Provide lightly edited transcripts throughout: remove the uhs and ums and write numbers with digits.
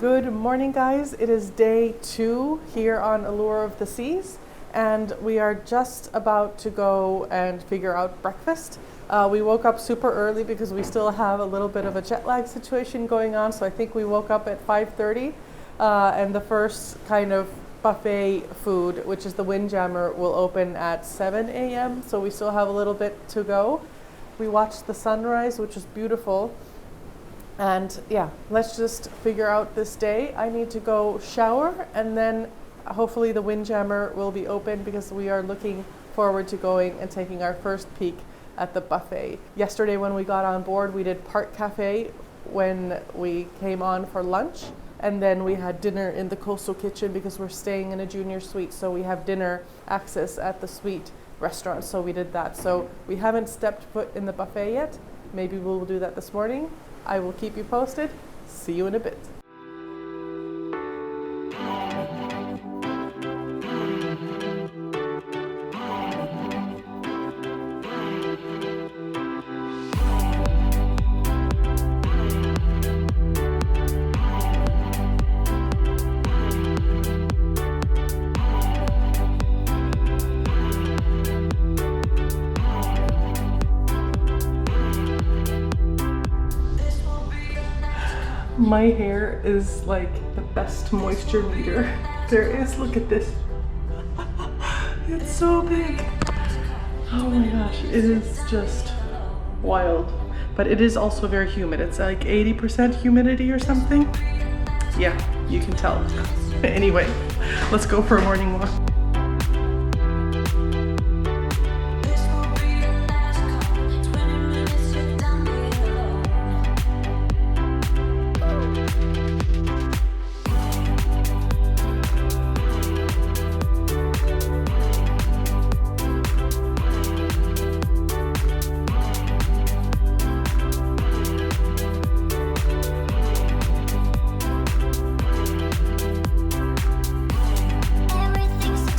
Good morning, guys. It is day 2 here on Allure of the Seas, and we are just about to go and figure out breakfast. We woke up super early because we still have a little bit of a jet lag situation going on, so I think we woke up at 5:30, and the first kind of buffet food, which is the Windjammer, will open at 7 a.m., so we still have a little bit to go. We watched the sunrise, which was beautiful. And yeah, let's just figure out this day. I need to go shower, and then hopefully the Windjammer will be open because we are looking forward to going and taking our first peek at the buffet. Yesterday when we got on board, we did Park Cafe when we came on for lunch, and then we had dinner in the coastal kitchen because we're staying in a junior suite, so we have dinner access at the suite restaurant, so we did that. So we haven't stepped foot in the buffet yet. Maybe we'll do that this morning. I will keep you posted. See you in a bit. My hair is like the best moisture meter there is. Look at this. It's so big. Oh my gosh, it is just wild. But it is also very humid. It's like 80% humidity or something. Yeah, you can tell. Anyway, let's go for a morning walk. Everything's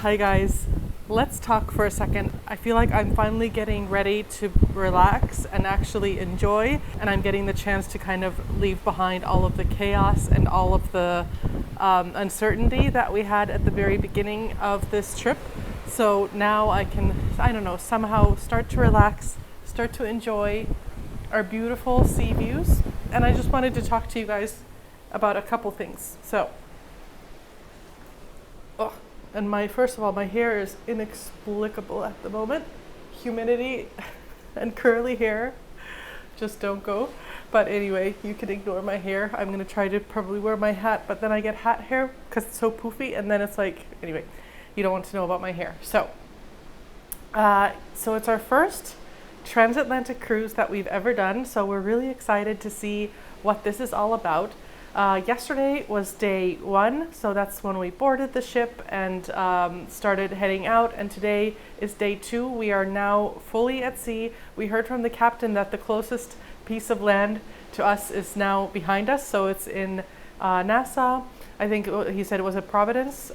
Hi guys, let's talk for a second. I feel like I'm finally getting ready to relax and actually enjoy, and I'm getting the chance to kind of leave behind all of the chaos and all of the uncertainty that we had at the very beginning of this trip. So now I can, I don't know, somehow start to relax, start to enjoy our beautiful sea views. And I just wanted to talk to you guys about a couple things. And first of all, my hair is inexplicable at the moment. Humidity and curly hair just don't go. But anyway, you can ignore my hair. I'm gonna try to probably wear my hat, but then I get hat hair because it's so poofy, and then it's like, anyway, you don't want to know about my hair. So it's our first transatlantic cruise that we've ever done, so we're really excited to see what this is all about. Yesterday was day 1, so that's when we boarded the ship and started heading out, and today is day 2. We are now fully at sea. We heard from the captain that the closest piece of land to us is now behind us, so it's in Nassau. I think he said it was at Providence,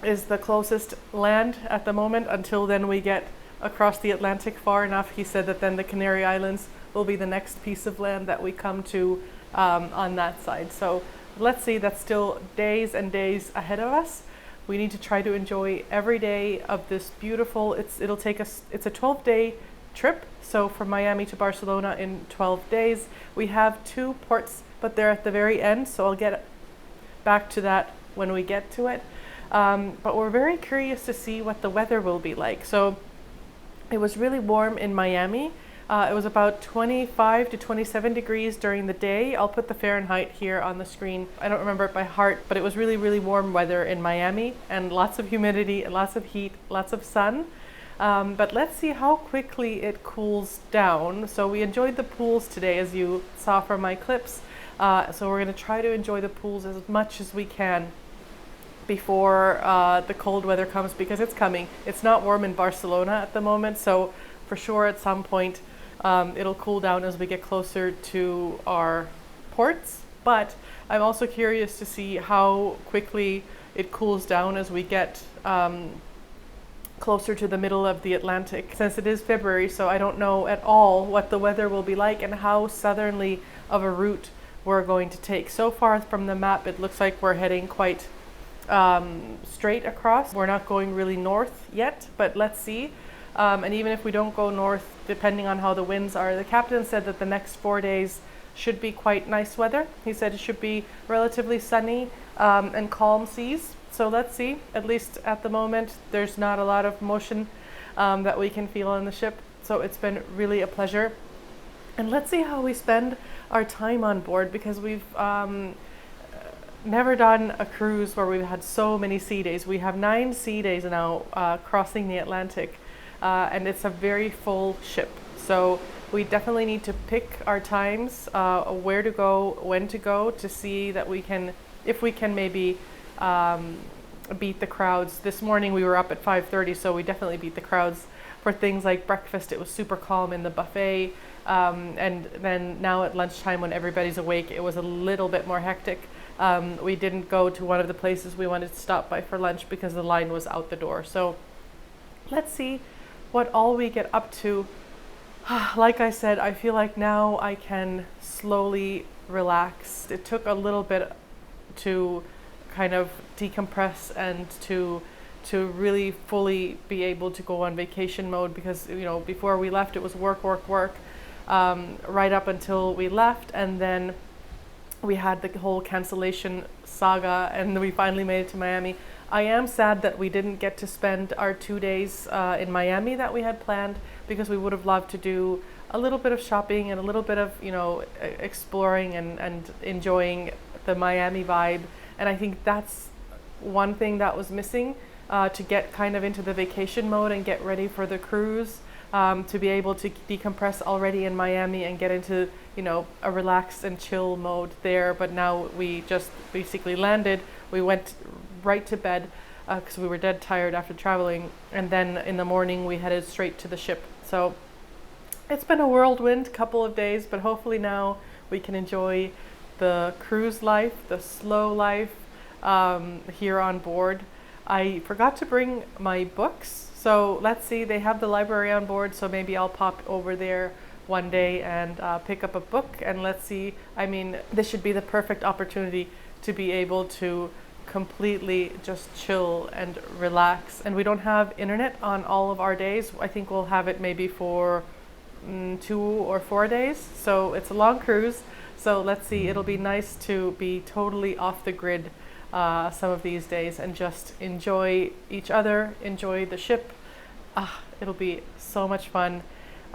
is the closest land at the moment. Until then we get across the Atlantic far enough. He said that then the Canary Islands will be the next piece of land that we come to on that side. So let's see, that's still days and days ahead of us. We need to try to enjoy every day of this beautiful, it'll take us, it's a 12-day trip. So from Miami to Barcelona in 12 days. We have 2 ports, but they're at the very end, so I'll get back to that when we get to it. But we're very curious to see what the weather will be like. So it was really warm in Miami. It was about 25 to 27 degrees during the day. I'll put the Fahrenheit here on the screen. I don't remember it by heart, but it was really, really warm weather in Miami, and lots of humidity, lots of heat, lots of sun. But let's see how quickly it cools down. So we enjoyed the pools today, as you saw from my clips. So we're going to try to enjoy the pools as much as we can before the cold weather comes, because it's coming. It's not warm in Barcelona at the moment, so for sure at some point it'll cool down as we get closer to our ports. But I'm also curious to see how quickly it cools down as we get closer to the middle of the Atlantic, since it is February. So I don't know at all what the weather will be like and how southerly of a route we're going to take. So far from the map, it looks like we're heading quite straight across. We're not going really north yet, but let's see. And even if we don't go north, depending on how the winds are, the captain said that the next 4 days should be quite nice weather. He said it should be relatively sunny and calm seas. So let's see. At least at the moment, there's not a lot of motion that we can feel on the ship. So it's been really a pleasure. And let's see how we spend our time on board, because we've never done a cruise where we've had so many sea days. We have 9 sea days now crossing the Atlantic. And it's a very full ship. So we definitely need to pick our times, where to go, when to go, to see that we can, if we can maybe beat the crowds. This morning we were up at 5:30, so we definitely beat the crowds for things like breakfast. It was super calm in the buffet. And then now at lunchtime, when everybody's awake, it was a little bit more hectic. We didn't go to one of the places we wanted to stop by for lunch because the line was out the door. So let's see what all we get up to. Like I said, I feel like now I can slowly relax. It took a little bit to kind of decompress and to really fully be able to go on vacation mode, because before we left it was work right up until we left, and then we had the whole cancellation saga, and we finally made it to Miami. I am sad that we didn't get to spend our 2 days in Miami that we had planned, because we would have loved to do a little bit of shopping and a little bit of exploring and enjoying the Miami vibe. And I think that's one thing that was missing, to get kind of into the vacation mode and get ready for the cruise, to be able to decompress already in Miami and get into a relaxed and chill mode there. But now we just basically landed, we went right to bed because we were dead tired after traveling, and then in the morning we headed straight to the ship. So it's been a whirlwind couple of days, but hopefully now we can enjoy the cruise life, the slow life here on board. I forgot to bring my books, so let's see, they have the library on board, so maybe I'll pop over there one day and pick up a book, and let's see. I mean, this should be the perfect opportunity to be able to completely just chill and relax. And we don't have internet on all of our days. I think we'll have it maybe for 2 or 4 days, so it's a long cruise. So let's see, it'll be nice to be totally off the grid some of these days and just enjoy each other, enjoy the ship. It'll be so much fun.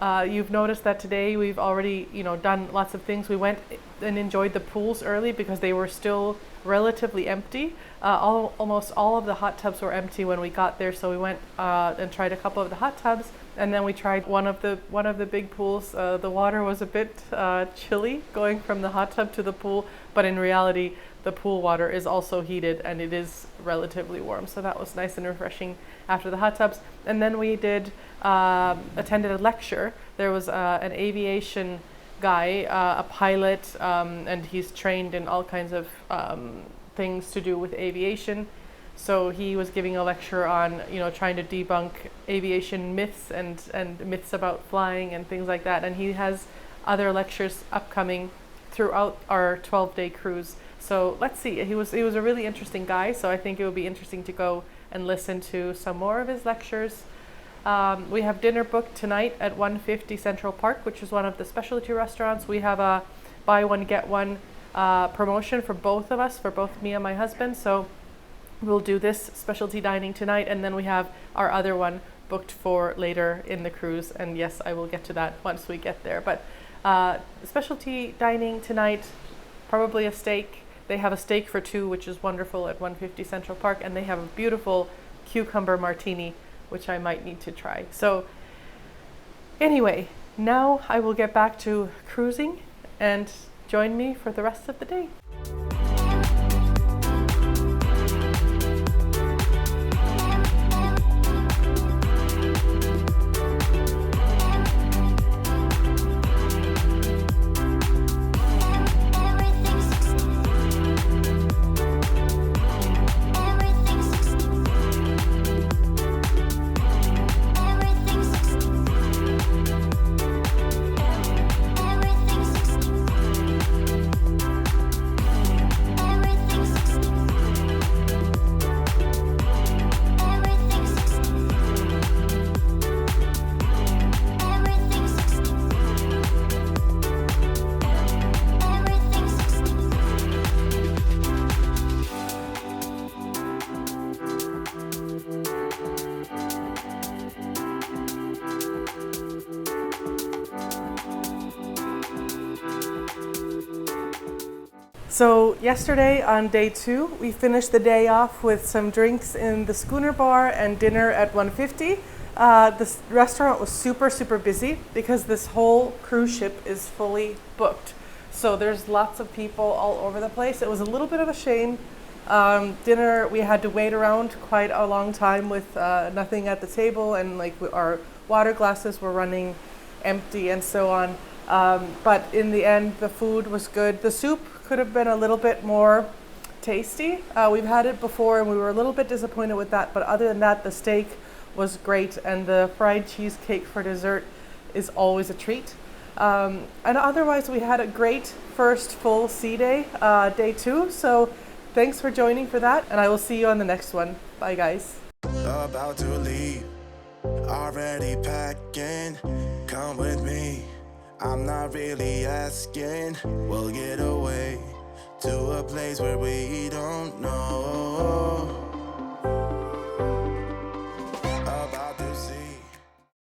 You've noticed that today we've already, done lots of things. We went and enjoyed the pools early because they were still relatively empty. Almost all of the hot tubs were empty when we got there, so we went and tried a couple of the hot tubs, and then we tried one of the big pools. The water was a bit chilly going from the hot tub to the pool, but in reality, the pool water is also heated and it is relatively warm. So that was nice and refreshing after the hot tubs. And then we attended a lecture. There was an aviation guy, a pilot, and he's trained in all kinds of things to do with aviation. So he was giving a lecture on, trying to debunk aviation myths and myths about flying and things like that. And he has other lectures upcoming throughout our 12-day cruise. So let's see. He was a really interesting guy. So I think it would be interesting to go and listen to some more of his lectures. We have dinner booked tonight at 150 Central Park, which is one of the specialty restaurants. We have a buy one get one promotion for both of us, for both me and my husband. So we'll do this specialty dining tonight, and then we have our other one booked for later in the cruise. And yes, I will get to that once we get there. But specialty dining tonight, probably a steak. They have a steak for 2, which is wonderful, at 150 Central Park, and they have a beautiful cucumber martini, which I might need to try. So anyway, now I will get back to cruising, and join me for the rest of the day. So yesterday on day 2, we finished the day off with some drinks in the schooner bar and dinner at 150. This restaurant was super busy because this whole cruise ship is fully booked. So there's lots of people all over the place. It was a little bit of a shame. Dinner, we had to wait around quite a long time with nothing at the table, and our water glasses were running empty and so on. But in the end, the food was good. The soup could have been a little bit more tasty. We've had it before and we were a little bit disappointed with that, but other than that, the steak was great, and the fried cheesecake for dessert is always a treat. And otherwise, we had a great first full sea day, day 2. So thanks for joining for that, and I will see you on the next one. Bye, guys. About to leave, already packing. Come with me, I'm not really asking. We'll get away to a place where we don't know.